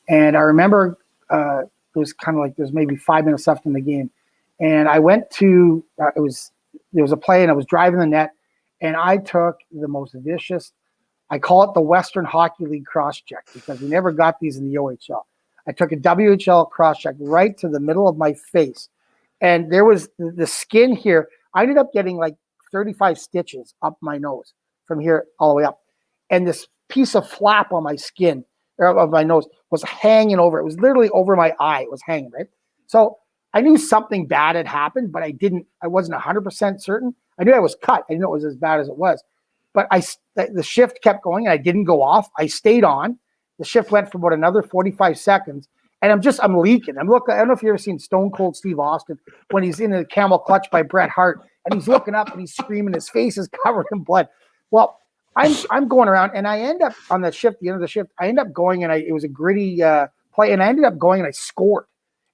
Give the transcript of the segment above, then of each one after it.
And I remember it was kind of like there's maybe 5 minutes left in the game. And I went to, there was a play and I was driving the net and I took the most vicious, I call it the Western Hockey League cross check because we never got these in the OHL. I took a WHL cross check right to the middle of my face. And there was the skin here. I ended up getting like 35 stitches up my nose from here all the way up. And this piece of flap on my skin, or of my nose, was hanging over. It was literally over my eye. It was hanging, right? So I knew something bad had happened, but I wasn't 100% certain. I knew I was cut. I didn't know it was as bad as it was. But the shift kept going and I didn't go off. I stayed on. The shift went for about another 45 seconds. And I'm leaking. I don't know if you've ever seen Stone Cold Steve Austin when he's in a camel clutch by Bret Hart and he's looking up and he's screaming. His face is covered in blood. Well, I'm going around and I end up on the end of the shift, I end up going and it was a gritty play and I ended up going and I scored.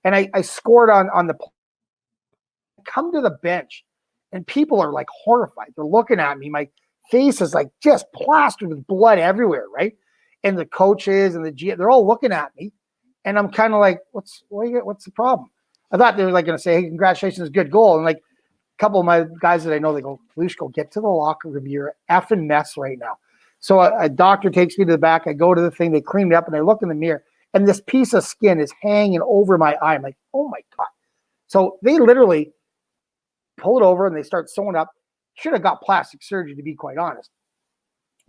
And I scored on the come to the bench and people are like horrified. They're looking at me. My face is like just plastered with blood everywhere, right? And the coaches and the GM, they're all looking at me. And I'm kind of like, what's the problem? I thought they were like going to say, hey, congratulations, good goal. And like a couple of my guys that I know, they go, Hlushko, get to the locker room. You're effing mess right now. So a doctor takes me to the back. I go to the thing. They clean me up and I look in the mirror. And this piece of skin is hanging over my eye. I'm like, oh, my God. So they literally pull it over and they start sewing up. Should have got plastic surgery, to be quite honest.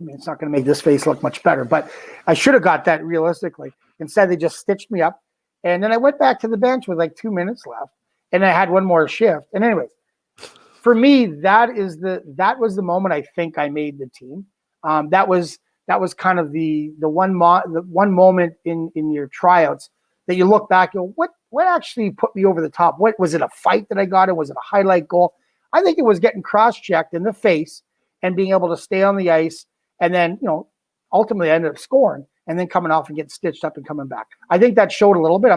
I mean, it's not going to make this face look much better, but I should have got that realistically. Instead, they just stitched me up. And then I went back to the bench with like 2 minutes left, and I had one more shift. And anyways, for me, that was the moment I think I made the team. That was kind of the one moment in your tryouts that you look back, you go, what actually put me over the top? What was it, a fight that I got, or was it a highlight goal? I think it was getting cross-checked in the face and being able to stay on the ice. And then, ultimately I ended up scoring and then coming off and getting stitched up and coming back. I think that showed a little bit.